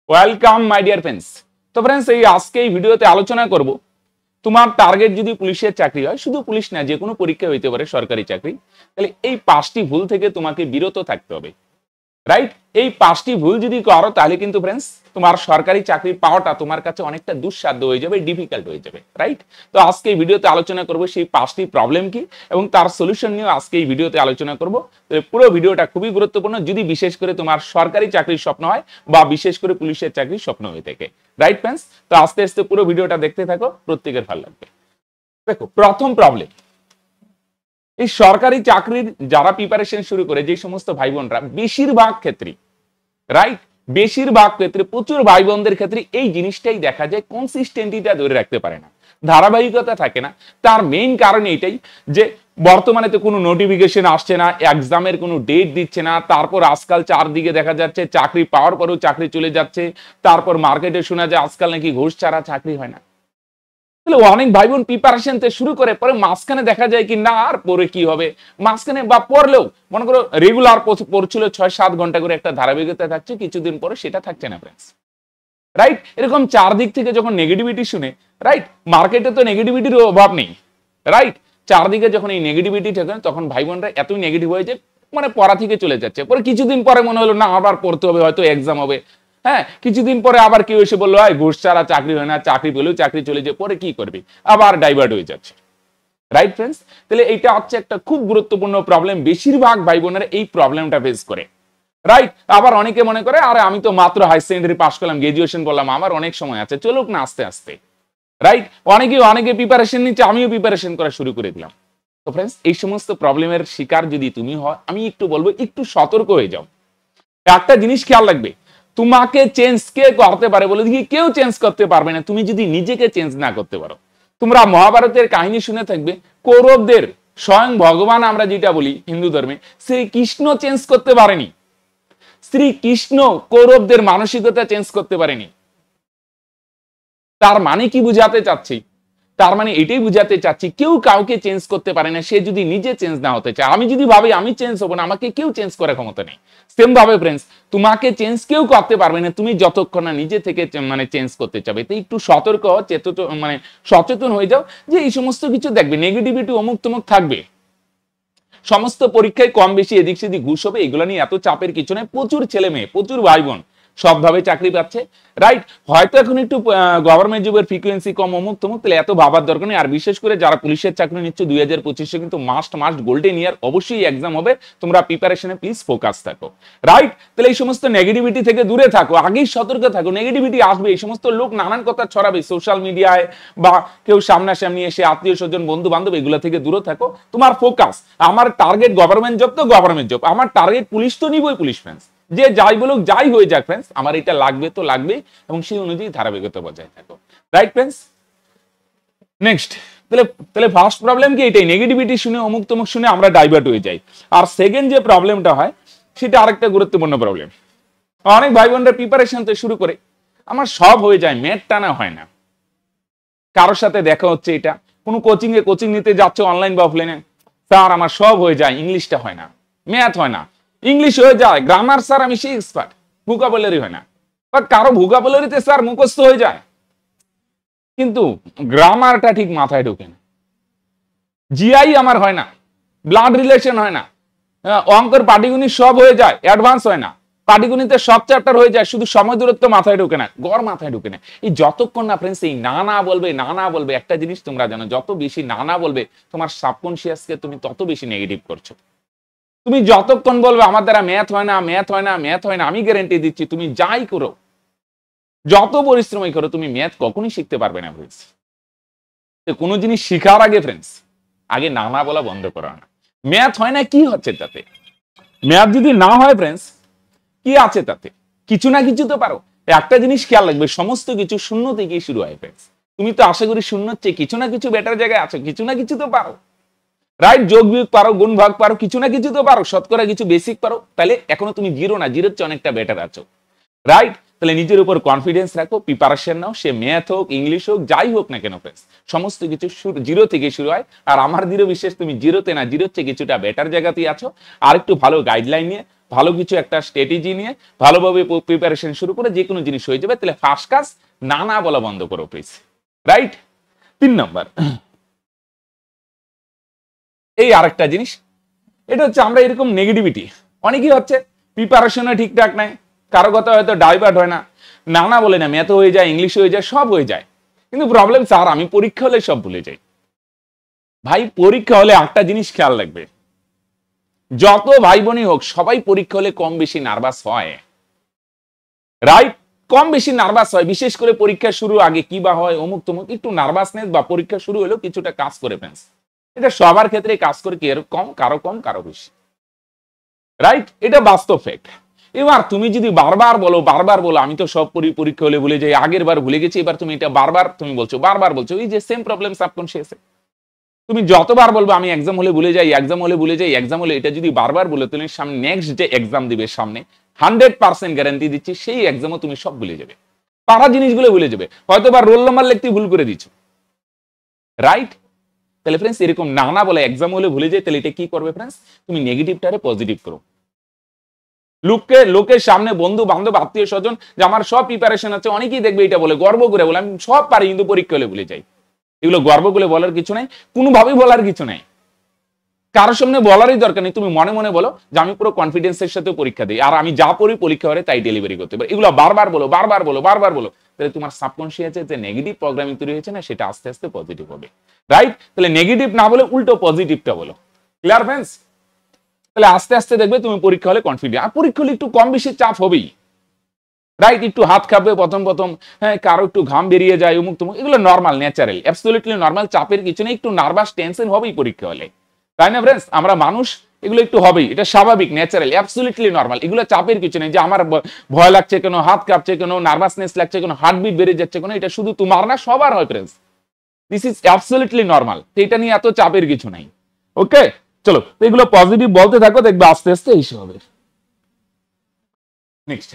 Welcome my dear friends. তো friends এই আজকে এই ভিডিওতে আলোচনা করব তোমার টার্গেট যদি পুলিশের চাকরি হয়, শুধু পুলিশ না যে কোনো পরীক্ষা হইতে পারে সরকারি চাকরি, তাহলে এই 5টি ভুল থেকে তোমাকে বিরত থাকতে হবে। রাইট, এই 5টি ভুল যদি করো তাহলে কিন্তু ফ্রেন্ডস তোমার সরকারি চাকরি পাওয়াটা তোমার কাছে অনেকটা দুঃসাধ্য হয়ে যাবে, ডিফিকাল্ট হয়ে যাবে। রাইট, তো আজকে এই ভিডিওতে আলোচনা করব সেই 5টি প্রবলেম কি এবং তার সলিউশন নিয়ে আজকে এই ভিডিওতে আলোচনা করব। পুরো ভিডিওটা খুবই গুরুত্বপূর্ণ যদি বিশেষ করে তোমার সরকারি চাকরির স্বপ্ন হয় বা বিশেষ করে পুলিশের চাকরির স্বপ্ন হয়ে থাকে। রাইট ফ্রেন্ডস, তো আস্তে আস্তে পুরো ভিডিওটা দেখতে থাকো, প্রত্যেকের ভালো লাগবে। দেখো, প্রথম প্রবলেম, এই সরকারি চাকরির যারা প্রিপারেশন শুরু করে যে সমস্ত ভাই বোনরা বেশিরভাগ ক্ষেত্রে, রাইট, বেশিরভাগ ক্ষেত্রে প্রচুর ভাই বোনদের ক্ষেত্রে এই জিনিসটাই দেখা যায়, কনসিস্টেন্টিটা ধরে রাখতে পারে না, ধারাবাহিকতা থাকে না। তার মেইন কারণ এটাই যে বর্তমানে তো কোনো নোটিফিকেশন আসছে না, এক্সামের কোনো ডেট দিচ্ছে না, তারপর আজকাল চারদিকে দেখা যাচ্ছে চাকরি পাওয়ার পরেও চাকরি চলে যাচ্ছে, তারপর মার্কেটে শোনা যায় আজকাল নাকি ঘুষ ছাড়া চাকরি হয় না। অনেক ভাই বোন প্রিপারেশন শুরু করে পরে মাঝখানে দেখা যায় কি না আর পরে কি হবে, মাঝখানে বা পড়লেও মনে করো রেগুলার পড়ছিল 6-7 ঘন্টা করে, একটা ধারাবাহিকতা থাকছে, কিছুদিন পরে সেটা থাকছে না ফ্রেন্ডস। রাইট, এরকম চারদিক থেকে যখন নেগেটিভিটি শুনে, রাইট, মার্কেটে তো নেগেটিভিটির অভাব নেই, রাইট, চারদিকে যখন এই নেগেটিভিটি থাকে তখন ভাই বোনরা এতই নেগেটিভ হয়ে যায়, মানে পড়া থেকে চলে যাচ্ছে। পরে কিছুদিন পরে মনে হলো না আবার পড়তে হবে, হয়তো এক্সাম হবে, হ্যাঁ, কিছুদিন পরে আবার কেউ এসে বললো ঘুষ ছাড়া চাকরি হয় না, চাকরি পেলেও চাকরি চলে যায়, পরে কি করবি, আবার ডাইভার্ট হয়ে যাচ্ছে। রাইট ফ্রেন্ডস, তাহলে এইটা হচ্ছে একটা খুব গুরুত্বপূর্ণ প্রবলেম, বেশিরভাগ ভাই বোনেরা এই প্রবলেমটা ফেস করে। রাইট, আবার অনেকে মনে করে আরে আমি তো মাত্র হাই সেকেন্ডারি পাস করলাম, গ্রাজুয়েশন করলাম, আমার অনেক সময় আছে, চলুক না আস্তে আস্তে। রাইট, অনেকে প্রিপারেশন নিচ্ছে, আমিও প্রিপারেশন করা শুরু করে দিলাম। তো ফ্রেন্ডস, এই সমস্ত প্রবলেমের শিকার যদি তুমি হয়, আমি একটু বলবো একটু সতর্ক হয়ে যাও। একটা জিনিস খেয়াল রাখবে, তোমাকে চেঞ্জ কে করতে পারে বলে দেখি, কেউ চেঞ্জ করতে পারবে না তুমি যদি নিজেকে চেঞ্জ না করতে পারো। তোমরা মহাভারতের কাহিনী শুনে থাকবে, কৌরবদের স্বয়ং ভগবান আমরা যেটা বলি হিন্দু ধর্মে, শ্রীকৃষ্ণ চেঞ্জ করতে পারেনি, শ্রীকৃষ্ণ কৌরবদের মানসিকতা চেঞ্জ করতে পারেনি। তার মানে কি বুঝাতে চাচ্ছি, তার মানে এটাই বুঝাতে চাচ্ছি কেউ কাউকে চেঞ্জ করতে পারে না সে যদি নিজে চেঞ্জ না হতে চায়। আমি যদি ভাবি আমি চেঞ্জ হবো না, আমাকে কেউ চেঞ্জ করার ক্ষমতা নেই। সেম ভাবে ফ্রেন্ডস, তোমাকে চেঞ্জ কেউ করতে পারবে না তুমি যতক্ষণ না নিজে থেকে মানে চেঞ্জ করতে চাবে। তো একটু সতর্ক মানে সচেতন হয়ে যাও যে এই সমস্ত কিছু দেখবে নেগেটিভিটি অমুক তমুক থাকবে, সমস্ত পরীক্ষায় কম বেশি এদিক সেদিক ঘুষ হবে, এগুলো নিয়ে এত চাপের কিছু নেই। প্রচুর ছেলে মেয়ে, প্রচুর ভাই বোন সবভাবে চাকরি পাচ্ছে। রাইট, হয়তো এখন একটু গভর্নমেন্ট জবের ফ্রিকোয়েন্সি কম অমুক তমুক, তাহলে এত ভাবার দরকার নেই। আর বিশেষ করে যারা পুলিশের চাকরি নিচ্ছে 2025-এ কিন্তু মাস্ট গোল্ডেন ইয়ার, অবশ্যই এক্সাম হবে, তোমরা প্রিপারেশনে প্লিজ ফোকাস থাকো। রাইট, তাহলে এই সমস্ত নেগেটিভিটি থেকে দূরে থাকো, আগেই সতর্ক থাকো। নেগেটিভিটি আসবে, এই সমস্ত লোক নানান কথা ছড়াবে সোশ্যাল মিডিয়ায় বা কেউ সামনাসামনি এসে, আত্মীয় স্বজন বন্ধু বান্ধব, এগুলো থেকে দূরে থাকো। তোমার ফোকাস, আমার টার্গেট গভর্নমেন্ট জব তো গভর্নমেন্ট জব, আমার টার্গেট পুলিশ তো নিবই পুলিশ। ফ্রেন্ডস, যে যাই বলুক যাই হয়ে যাক ফ্রেন্ডস, আমার এটা লাগবে তো লাগবে এবং সেই অনুযায়ী ধারাবাহিকতা বজায় থাকো। রাইট ফ্রেন্ডস, নেক্সট, তাহলে ফার্স্ট প্রবলেম কি এটাই, নেগেটিভিটি শুনে অমুক তমুক শুনে আমরা ডাইভার্ট হয়ে যাই। আর সেকেন্ড যে প্রবলেমটা হয় সেটা আরেকটা গুরুত্বপূর্ণ প্রবলেম। অনেক ভাই বোনরা প্রিপারেশন তো শুরু করে, আমার সব হয়ে যায়, ম্যাথ টানা হয় না। কারোর সাথে দেখা হচ্ছে, এটা কোনো কোচিং নিতে যাচ্ছে অনলাইন বা অফলাইনে, স্যার আমার সব হয়ে যায়, ইংলিশটা হয় না, ম্যাথ হয় না, ইংলিশ হয়ে যায়, গ্রামার স্যার আমি সেই এক্সপার্ট, ভোকাবুলারি হয় না। বা কারো ভোকাবুলারিতে স্যার মুখস্থ হয়ে যায় কিন্তু গ্রামারটা ঠিক মাথায় ঢোকে না, জিআই আমার হয় না, ব্লাড রিলেশন হয় না, অঙ্কের পাটিগণিত সব হয়ে যায়, অ্যাডভান্স হয় না, পাটিগণিতে সব চ্যাপ্টার হয়ে যায়, শুধু সময় দূরত্ব মাথায় ঢোকে না, গড় মাথায় ঢোকে না। এই যতক্ষণ না ফ্রেন্ডস এই না বলবে, একটা জিনিস তোমরা জানো, যত বেশি না বলবে তোমার সাবকনশিয়াসকে তুমি তত বেশি নেগেটিভ করছো। তুমি যতক্ষণ বলবে আমার দ্বারা ম্যাথ হয় না, আমি গ্যারান্টি দিচ্ছি তুমি যাই করো, যত পরিশ্রমই করো, তুমি ম্যাথ কখনোই শিখতে পারবে না। ফ্রেন্ডস, কোনো জিনিস শিখার আগে ফ্রেন্ডস আগে না বলা বন্ধ করা না। ম্যাথ হয় না কি হচ্ছে তাতে, ম্যাথ যদি না হয় ফ্রেন্ডস কি আছে তাতে, কিছু না কিছু তো পারো। একটা জিনিস খেয়াল রাখবে, সমস্ত কিছু শূন্য থেকেই শুরু হয় ফ্রেন্ডস। তুমি তো আশা করি শূন্য চেয়ে কিছু না কিছু বেটার জায়গায় আছো, কিছু না কিছু তো পারো। রাইট, যোগ বিয়োগ পারো, গুণ ভাগ পারো, কিছু না কিছু তো পারো, শতকরা কিছু বেসিক পারো, তাহলে এখনো তুমি জিরো না, জিরোর চেয়ে অনেকটা বেটার আছো। রাইট, তাহলে নিজের উপর কনফিডেন্স রাখো, প্রিপারেশন নাও, সে ম্যাথ হোক ইংলিশ হোক যাই হোক না কেন ফ্রেন্ডস, সমস্ত কিছু জিরো থেকে শুরু হয়। আর আমার দৃঢ় বিশ্বাস তুমি জিরোতে না, জিরোর চেয়ে কিছুটা বেটার জায়গাতেই আছো। আর একটু ভালো গাইডলাইন নিয়ে ভালো কিছু একটা স্ট্র্যাটেজি নিয়ে ভালোভাবে প্রিপারেশন শুরু করে যে কোনো জিনিস হয়ে যাবে। তাহলে ফার্স্ট কাজ না না বলা বন্ধ করো প্লিজ। রাইট? 3 নম্বর, এই আরেকটা জিনিস, এটা হচ্ছে আমরা এরকম নেগেটিভিটি অনেকেই হচ্ছে প্রিপারেশনে ঠিকঠাক নাই, কারো কথা হয়তো ডাইভার্ট হয় না, না না বলে না, ম্যাথ হয়ে যায়, ইংলিশ হয়ে যায়, সব হয়ে যায়, কিন্তু প্রবলেম স্যার আমি পরীক্ষা হলে সব ভুলে যাই। ভাই পরীক্ষা হলে একটা জিনিস খেয়াল রাখবে, যত ভাই বোনই হোক সবাই পরীক্ষা হলে কম বেশি নার্ভাস হয়। রাইট? কম বেশি নার্ভাস হয়, বিশেষ করে পরীক্ষা শুরু আগে কি বা হয় অমুক তমুক একটু নার্ভাসনেস বা পরীক্ষা শুরু হলেও কিছুটা কাজ করে ফেন্স। এটা সবার ক্ষেত্রে কাজ করে, কি এর কম কারো বেশি। রাইট? এটা বাস্তব ফ্যাক্ট। এবার তুমি যদি বারবার বলো আমি তো সব পরীক্ষা হলে ভুলে যাই, আগের বার ভুলে গেছি, এবার তুমি এটা বারবার বলছো, এই যে সেম প্রবলেম সাবকনশিয়াসে। তুমি যতবার বলবো আমি এক্সাম হলে ভুলে যাই, এক্সাম হলে এটা যদি বারবার বলে, তুমি সামনে নেক্সট যে এক্সাম দিবে সামনে 100% গ্যারান্টি দিচ্ছি সেই এক্সামও তুমি সব ভুলে যাবে, পারা জিনিসগুলো ভুলে যাবে, হয়তো বা রোল নাম্বার লিখতে ভুল করে দিচ্ছ। রাইট? তাহলে ফ্রেন্ডস এরকম না বলে এক্সাম হলে ভুলে যায়, তাহলে এটা কি করবে ফ্রেন্ডস, তুমি নেগেটিভটারে পজিটিভ করো। লোকের সামনে বন্ধু বান্ধব আত্মীয় স্বজন যে আমার সব প্রিপারেশন আছে, অনেকেই দেখবে এটা বলে গর্ব করে বলে আমি সব পারি কিন্তু পরীক্ষা হলে ভুলে যাই। এগুলো গর্ব করে বলার কিছু নাই, কোনোভাবেই বলার কিছু নাই, কারোর সামনে বলারই দরকার নেই। তুমি মনে মনে বলো যে আমি পুরো কনফিডেন্সের সাথে পরীক্ষা দিই, আর আমি যা পড়ি পরীক্ষা হলে তাই ডেলিভারি করতে পারি। এগুলো বারবার বলো, তাহলে তোমার সাবকনশিয়াসে যে নেগেটিভ প্রোগ্রামিং তৈরি হয়েছে না, সেটা আস্তে আস্তে পজিটিভ হবে। রাইট? তাহলে নেগেটিভ না বলে উল্টো পজিটিভটা বলো। Clear friends? তাহলে আস্তে আস্তে দেখবে তুমি পরীক্ষা হলে কনফিডেন্ট, আর পরীক্ষা হলে একটু কম বেশি চাপ হবেই। রাইট? একটু হাত কাঁপবে প্রথম, হ্যাঁ কারো একটু ঘাম বেরিয়ে যায়, অমুক তমুক, এগুলো নর্মাল, ন্যাচারাল, অ্যাবসলিউটলি নর্মাল, চাপের কিছু নেই। একটু নার্ভাস টেনশন হবেই পরীক্ষা হলে, তাই না ফ্রেন্ডস? আমরা মানুষ, এগুলো একটু হবেই, এটা স্বাভাবিক, ন্যাচারাল, অ্যাবসলিউটলি নর্মাল। এগুলো চাপের কিছু নেই যে আমার ভয় লাগছে কেন, হাত কাঁপছে কেন, নার্ভাসনেস লাগছে কেন, হার্টবিট বেড়ে যাচ্ছে কেন, এটা শুধু তোমার না সবার হয় friends. This is absolutely normal, তো এটা নিয়ে এত চাপের কিছু নাই। ওকে, চলো তো এগুলো পজিটিভ বলতে থাকো, দেখবে আস্তে আস্তে এইসব হবে। নেক্সট,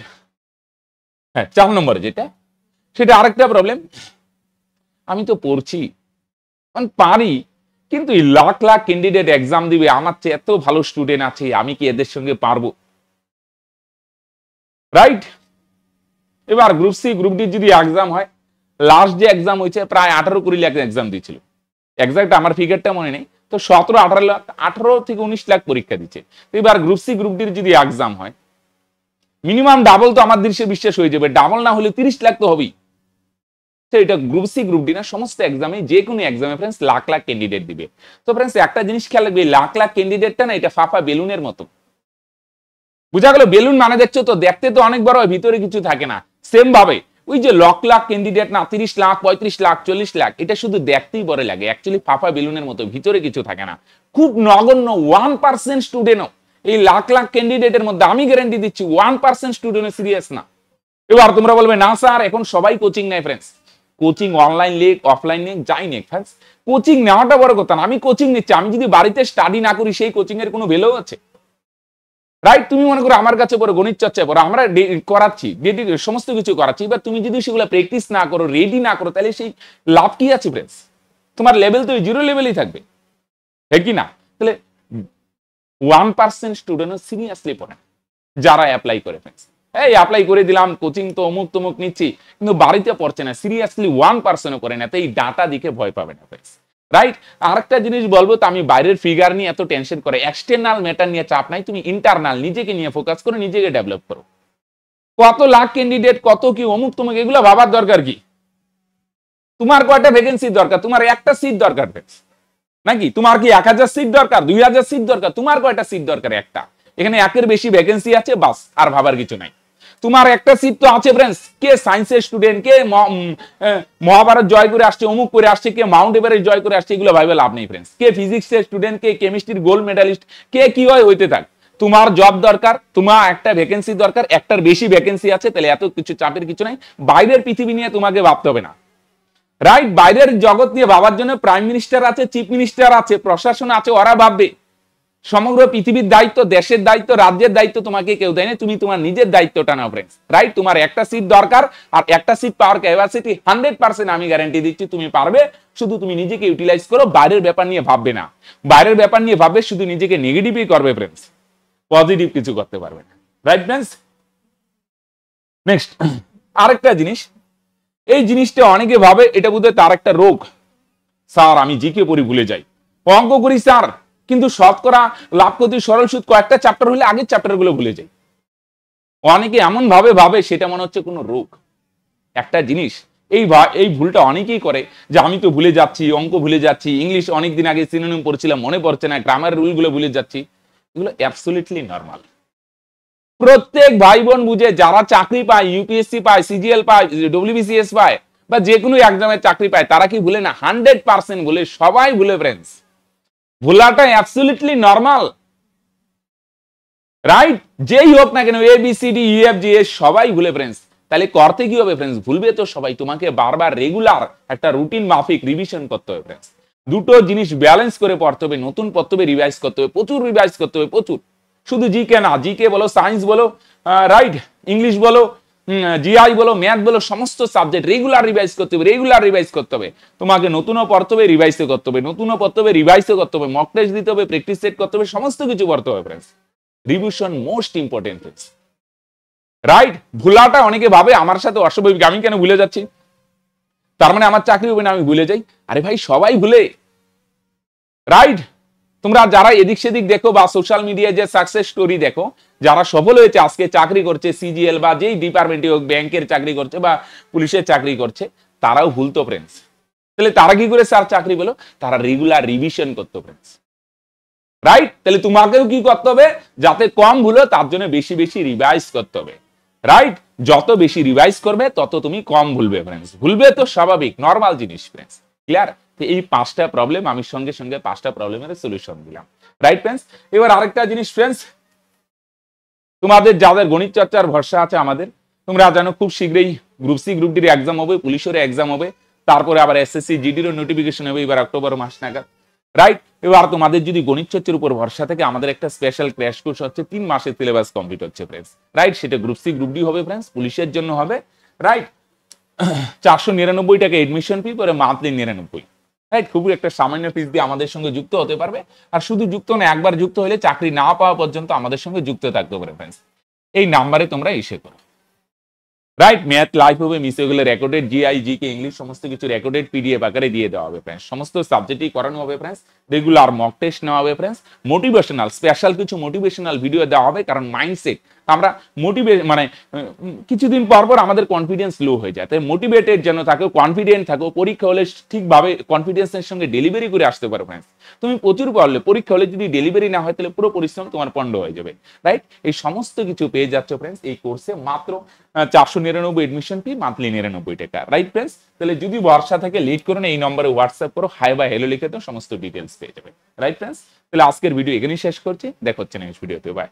হ্যাঁ 4 নম্বরে যেটা, সেটা আরেকটা প্রবলেম, আমি তো পড়ছি পারি, কিন্তু লাখ লাখ ক্যান্ডিডেট এক্সাম দিবে, আমার চেয়ে এত ভালো স্টুডেন্ট আছে, আমি কি এদের সঙ্গে পারবো? রাইট? এবার গ্রুপ সি গ্রুপ ডি যদি এক্সাম হয়, লাস্ট যে এক্সাম হয়েছে প্রায় 18-20 লাখ এক্সাম দিয়েছিল, এক্সাক্ট আমার ফিগারটা মনে নেই, তো 17-18 লাখ, 18 থেকে 19 লাখ পরীক্ষা দিচ্ছে। এবার গ্রুপ সি গ্রুপ ডির যদি এক্সাম হয়, মিনিমাম ডাবল তো আমার দৃশ্যে বিশ্বাস হয়ে যাবে, ডাবল না হলে 30 লাখ তো হবেই। তো এটা গ্রুপ সি গ্রুপ ডি না, সমস্ত এক্সামে, যে কোনো এক্সামে ফ্রেন্ডস লাখ লাখ ক্যান্ডিডেট দিবে। তো ফ্রেন্ডস একটা জিনিস খেয়াল রাখবে, লাখ লাখ ক্যান্ডিডেটটা না, এটা ফাফা বেলুনের মতো। বুঝা গেল? বেলুন মানে দেখছো তো, দেখতে তো অনেক বড় হয়, ভিতরে কিছু থাকে না। সেম ভাবে ওই যে লাখ লাখ ক্যান্ডিডেট না, 30 লাখ 35 লাখ 40 লাখ, এটা শুধু দেখতেই বড় লাগে, অ্যাকচুয়ালি ফাফা বেলুনের মতো, ভিতরে কিছু থাকে না, খুব নগণ্য 1% স্টুডেন্টও এই লাখ লাখ ক্যান্ডিডেটের মধ্যে, আমি গ্যারান্টি দিচ্ছি 1% স্টুডেন্ট সিরিয়াস না। এবার তোমরা বলবে না স্যার এখন সবাই কোচিং নেয়। ফ্রেন্ডস কোচিং অনলাইন লেখ অফলাইন লেখ যাই নেক, ফ্রেন্ডস কোচিং নেওয়াটা বড় কথা না। আমি কোচিং নিচ্ছি, আমি যদি বাড়িতে স্টাডি না করি সেই কোচিং এর কোনো ভ্যালু আছে? রাইট? তুমি মনে করো আমার কাছে পড়ো, গণিত চর্চায় পড়ো, আমরা করাচ্ছি, সমস্ত কিছু করাচ্ছি, এবার তুমি যদি সেগুলো প্র্যাকটিস না করো, রেডি না করো, তাহলে সেই লাভ কি আছে ফ্রেন্ডস? তোমার লেভেল তো জিরো লেভেলই থাকবে, হ্যাঁ কি না? তাহলে 1% স্টুডেন্টও সিরিয়াসলি পড়ে যারা অ্যাপ্লাই করে। ফ্রেন্ডস এই অ্যাপ্লাই করে দিলাম, কোচিং তো অমুক তমুক নিচ্ছি, কিন্তু বাড়িতে পড়ছে না, সিরিয়াসলি 1%ও করে না, তো এই ডাটা দিকে ভয় পাবে না ফ্রেন্ডস। রাইট? আরেকটা জিনিস বলবো, তো আমি বাইরের ফিগার নিয়ে এত টেনশন করে, এক্সটার্নাল ম্যাটার নিয়ে চাপ নাই, তুমি ইন্টারনাল নিজেকে নিয়ে ফোকাস করো, নিজেকে ডেভেলপ করো। কত লাখ ক্যান্ডিডেট, কত কি অমুক তমুক, এগুলো ভাবার দরকার কি? তোমার কয়টা ভ্যাকেন্সি দরকার? তোমার একটা সিট দরকার নাকি? তোমার কি 1000 সিট দরকার, 2000 সিট দরকার? তোমার কয়টা সিট দরকার? একটা। এখানে একের বেশি ভ্যাকেন্সি আছে, বাস, আর ভাবার কিছু নাই। তোমার একটা সিট তো আছে ফ্রেন্ডস, কে সায়েন্সের স্টুডেন্ট, কে মহাভারত জয় করে আসছে, অমুক করে আসছে, কে মাউন্ট এভারেস্ট জয় করে আসছে, এগুলো ভাইবে লাভ নেই ফ্রেন্ডস। কে ফিজিক্সের স্টুডেন্ট, কে কেমিস্ট্রির গোল্ড মেডালিস্ট, কে কি হয় হইতে থাক, তোমার জব দরকার, তোমার একটা ভ্যাকেন্সি দরকার, একটার বেশি ভ্যাকেন্সি আছে, তাহলে এত কিছু চাপের কিছু নাই। বাইরের পৃথিবী নিয়ে তোমাকে ভাবতে হবে না। রাইট? বাইরের জগৎ নিয়ে ভাবার জন্য প্রাইম মিনিস্টার আছে, চিফ মিনিস্টার আছে, প্রশাসন আছে, ওরা ভাববে। সমগ্র পৃথিবীর দায়িত্ব, দেশের দায়িত্ব, রাজ্যের দায়িত্ব তোমাকে কেউ দেয় না, তুমি তোমার নিজের দায়িত্বটা নাও ফ্রেন্ডস। রাইট? তোমার একটা সিট দরকার, আর একটা সিট পাওয়ার ক্যাপাসিটি 100% আমি গ্যারান্টি দিচ্ছি তুমি পারবে, শুধু তুমি নিজেকে ইউটিলাইজ করো, বাইরের ব্যাপার নিয়ে ভাববে না। বাইরের ব্যাপার নিয়ে ভাববে শুধু নিজেকে নেগেটিভই করবে ফ্রেন্ডস, পজিটিভ কিছু করতে পারবে না। Right friends. নেক্সট আরেকটা জিনিস, এই জিনিসটা অনেকে ভাবে এটা বোধহয় তার একটা রোগ, স্যার আমি জিকে পড়ি ভুলে যাই, অঙ্ক করি স্যার কিন্তু শতকরা লাভ ক্ষতি সরল সুদ কয়েকটা চ্যাপ্টার হলে আগের চ্যাপ্টার গুলো ভুলে যাই। অনেকে এমন ভাবে সেটা মনে হচ্ছে কোনো রোগ। একটা জিনিস, এই ভুলটা অনেকেই করে যে আমি তো ভুলে যাচ্ছি, অঙ্ক ভুলে যাচ্ছি, ইংলিশ অনেকদিন আগে সিনোনিম পড়ছিলাম মনে পড়ছে না, গ্রামার রুল গুলো ভুলে যাচ্ছি। এগুলো অ্যাবসলিউটলি নর্মাল। প্রত্যেক ভাই বোন বুঝে যারা চাকরি পায়, ইউপিএসসি পায়, সিজিএল পায়, ডব্লিউবিসিএস পায় বা যে কোনো এক্সামের চাকরি পায়, তারা কি ভুলে না? 100% ভুলে, সবাই ভুলে ফ্রেন্ডস। ভুলাটা অ্যাবসলিউটলি নর্মাল, রাইট? যেই হোক না কেন, A B C D E F G S সবাই ভুলে ফ্রেন্ডস। তাহলে করতে কি হবে ফ্রেন্ডস? ভুলবে তো সবাই, তোমাকে বারবার রেগুলার একটা রুটিন মাফিক রিভিশন করতে হবে ফ্রেন্ডস। দুটো জিনিস ব্যালেন্স করে পড়তে হবে, নতুন পড়তে হবে, রিভাইজ করতে হবে, প্রচুর রিভাইজ করতে হবে, প্রচুর। শুধু জিকে না, জিকে বলো, সায়েন্স বলো, রাইট, ইংলিশ বলো, জিআই বলো, ম্যাথ বলো, সমস্ত সাবজেক্ট রেগুলার রিভাইজ করতে হবে, রেগুলার রিভাইজ করতে হবে। তোমাকে নতুনও পড়তে হবে, রিভাইজও করতে হবে, নতুনও পড়তে হবে, রিভাইজও করতে হবে, মক টেস্ট দিতে হবে, প্র্যাকটিস সেট করতে হবে, সমস্ত কিছু পড়তে হবে friends. Revision most important friends, right? ভুলাটা অনেকে ভাবে আমার সাথে অস্বাভাবিক, আমি কেন ভুলে যাচ্ছি, তার মানে আমার চাকরি হবে না, আমি ভুলে যাই। আরে ভাই সবাই ভুলে, রাইট? তোমরা যারা এদিক সেদিক দেখো বা সোশ্যাল মিডিয়ায় যে সাকসেস স্টোরি দেখো, যারা সফল হয়েছে, আজকে চাকরি করছে, সিজিএল বা যেই ডিপার্টমেন্টে হোক, ব্যাংকের চাকরি করছে বা পুলিশের চাকরি করছে, তারাও ভুলতো ফ্রেন্ডস। তাহলে তারা কি করে স্যার চাকরি পেলো? তারা রেগুলার রিভিশন করতো ফ্রেন্ডস, রাইট? তাহলে তোমাকেও কি করতে হবে? যাতে কম ভুলো তার জন্য বেশি বেশি রিভাইজ করতে হবে, রাইট? যত বেশি রিভাইজ করবে তত তুমি কম ভুলবে ফ্রেন্ডস। ভুলবে তো স্বাভাবিক, নর্মাল জিনিস ফ্রেন্ডস। ক্লিয়ার? এই 5টা প্রবলেম আমি সঙ্গে সঙ্গে 5টা প্রবলেমের সলিউশন দিলাম, রাইট ফ্রেন্ডস? এবার আরেকটা জিনিস ফ্রেন্ডস, তোমাদের যাদের গণিত চর্চার ভরসা আছে আমাদের, তোমরা জানো খুব শীঘ্রই গ্রুপ সি গ্রুপ ডির এক্সাম হবে, পুলিশের এক্সাম হবে, তারপরে আবার এসএসসি জিডির নোটিফিকেশন হবে এবার অক্টোবর মাস নাগাদ, রাইট? এবার তোমাদের যদি গণিত চর্চার উপর ভরসা থাকে, আমাদের একটা স্পেশাল ক্র্যাশ কোর্স হচ্ছে, 3 মাসের সিলেবাস কমপ্লিট হচ্ছে ফ্রেন্ডস, রাইট? সেটা গ্রুপ সি গ্রুপ ডি হবে ফ্রেন্ডস, পুলিশের জন্য হবে, রাইট? 499 টাকা এডমিশন ফি, পরে মান্থলি 99, রাইট? খুবই একটা সামান্য ফিস দিয়ে আমাদের সঙ্গে যুক্ত হতে পারবে। আর শুধু যুক্ত না, একবার যুক্ত হলে চাকরি না পাওয়া পর্যন্ত আমাদের সঙ্গে যুক্ত থাকতে পারে ফ্রেন্ডস। এই নাম্বারে তোমরা এসে করো, রাইট? ম্যাথ লাইভ হবে, মিস হয়ে গেলে রেকর্ডেড, জিআই জিকে ইংলিশ সমস্ত কিছু রেকর্ডেড পিডিএফ আকারে দিয়ে দেওয়া হবে ফ্রেন্ডস। সমস্ত সাবজেক্টই করানো হবে ফ্রেন্ডস, রেগুলার মক টেস্ট নেওয়া হবে ফ্রেন্ডস, মোটিভেশনাল স্পেশাল কিছু মোটিভেশনাল ভিডিও দেওয়া হবে। কারণ মাইন্ডসেট আমরা মানে কিছুদিন পর পর আমাদের কনফিডেন্স লো হয়ে যায়, তাই মোটিভেটেড যেন থাকো, কনফিডেন্ট থাকো, পরীক্ষা হলে ঠিকভাবে কনফিডেন্সের সঙ্গে ডেলিভারি করে আসতে পারো ফ্রেন্ডস। তুমি প্রচুর পড়লে, পরীক্ষা হলে যদি ডেলিভারি না হয় তাহলে পুরো পরিশ্রম তোমার পণ্ড হয়ে যাবে, রাইট? এই সমস্ত কিছু পেয়ে যাচ্ছ ফ্রেন্ডস এই কোর্সে, মাত্র 499 এডমিশন ফি, মান্থলি 99 টাকা, রাইট ফ্রেন্ডস? তাহলে যদি ভরসা থাকে লেট করো না, এই নম্বরে হোয়াটসঅ্যাপ করো, হাই বা হ্যালো লিখে দাও, সমস্ত ডিটেলস পেয়ে যাবে, রাইট ফ্রেন্ডস? তাহলে আজকের ভিডিও এখানেই শেষ করছি, দেখা হচ্ছে নেক্সট ভিডিওতে, বাই।